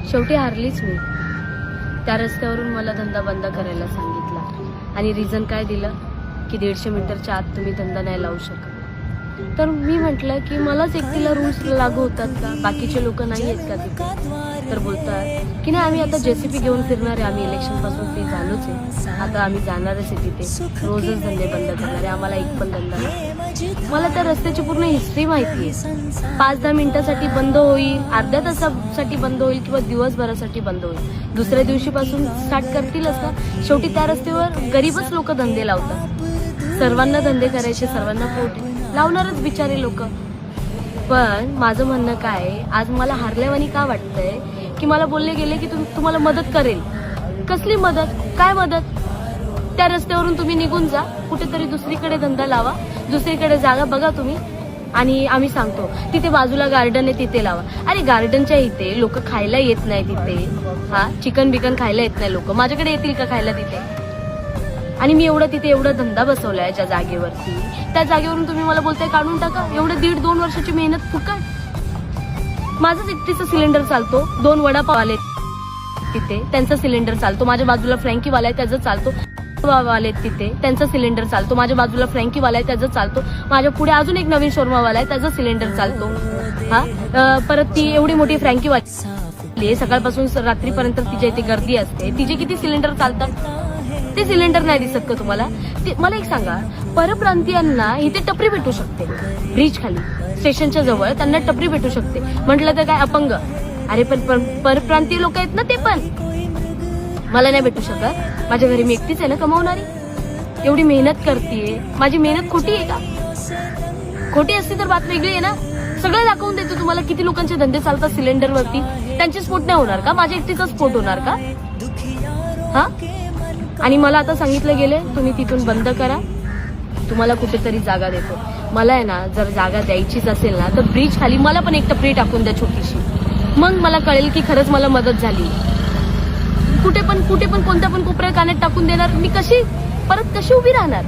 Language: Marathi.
शेवटी हारलीच मी. त्या रस्त्यावरून मला धंदा बंद करायला सांगितला आणि रिझन काय दिलं की 150 मीटरच्या आत तुम्ही धंदा नाही लावू शकत. तर मी म्हटलं की मलाच एकटीला रूल्स लागू होतात का, बाकीचे लोक नाही आहेत का तिथे. तर बोलतात की नाही आम्ही आता JCB घेऊन फिरणार आहे, आम्ही इलेक्शनपासून ते झालोच आहे, आता आम्ही जाणारच आहे तिथे, रोजच धंदे बंद करणार आहे, आम्हाला एक पण धंदा नाही. मला त्या रस्त्याची पूर्ण हिस्ट्री माहिती आहे. 5-10 मिनिटासाठी बंद होईल, अर्ध्या तासासाठी बंद होईल किंवा दिवसभरासाठी बंद होईल, दुसऱ्या दिवशीपासून स्टार्ट करतीलच ना. शेवटी त्या रस्त्यावर गरीबच लोक धंदे लावतात. सर्वांना धंदे करायचे, सर्वांना पोट लावणारच बिचारे लोक. पण माझं म्हणणं काय, आज मला हारल्यावानी का वाटतंय की मला बोलले गेले की तुम्हाला मदत करेल. कसली मदत, काय मदत? त्या रस्त्यावरून तुम्ही निघून जा, कुठेतरी दुसरीकडे धंदा लावा, दुसरीकडे जागा बघा तुम्ही, आणि आम्ही सांगतो तिथे बाजूला गार्डन आहे तिथे लावा. अरे गार्डनच्या इथे लोक खायला येत नाही तिथे, चिकन बिकन खायला येत नाही लोक, माझ्याकडे येतील का खायला तिथे? आणि मी तिथे एवढा धंदा बसवलाय ज्या जागेवरती, त्या जागेवरून तुम्ही मला बोलताय काढून टाका. एवढं 1.5-2 वर्षाची मेहनत फुकट. माझंच एकटीचा सिलेंडर चालतो, 2 वडापाव तिथे त्यांचा सिलेंडर चालतो, माझ्या बाजूला फ्रँकीवाला आहे त्याचं चालतो, वाले तिथे त्यांचा सिलेंडर चालतो, माझ्या बाजूला फ्रँकीवाला आहे त्याचं चालतो, माझ्या पुढे अजून एक नवीन शोरमावाला आहे त्याचा सिलेंडर चालतो. परत ती एवढी मोठी फ्रँकीवाली सकाळपासून रात्रीपर्यंत तिच्या इथे गर्दी असते, तिचे किती सिलेंडर चालतात ते सिलेंडर नाही दिसत का तुम्हाला? मला एक सांगा, परप्रांतीयांना इथे टपरी भेटू शकते, ब्रिज खाली स्टेशनच्या जवळ त्यांना टपरी भेटू शकते, म्हटलं तर काय अपंग? अरे पण परप्रांतीय लोक आहेत ना, ते पण मला नाही भेटू शकत. माझ्या घरी मी एकटीच आहे ना कमावणारी, एवढी मेहनत करतेय, माझी मेहनत खोटी आहे का? खोटी असती तर बात वेगळी आहे ना. सगळं दाखवून देतो तुम्हाला किती लोकांचे धंदे चालतात सिलेंडरवरती, त्यांचे स्फोट नाही होणार का? माझ्या एकटीचा स्फोट होणार का? हा. आणि मला आता सांगितलं गेले तुम्ही तिथून बंद करा, तुम्हाला कुठेतरी जागा देतो. मला आहे ना, जर जागा द्यायचीच असेल ना तर ब्रिज खाली मला पण एक टपरी टाकून द्या छोटीशी, मग मला कळेल की खरंच मला मदत झाली. कुठे पण कोणत्या पण कोपऱ्या कानात टाकून देणार मी, कशी उभी राहणार?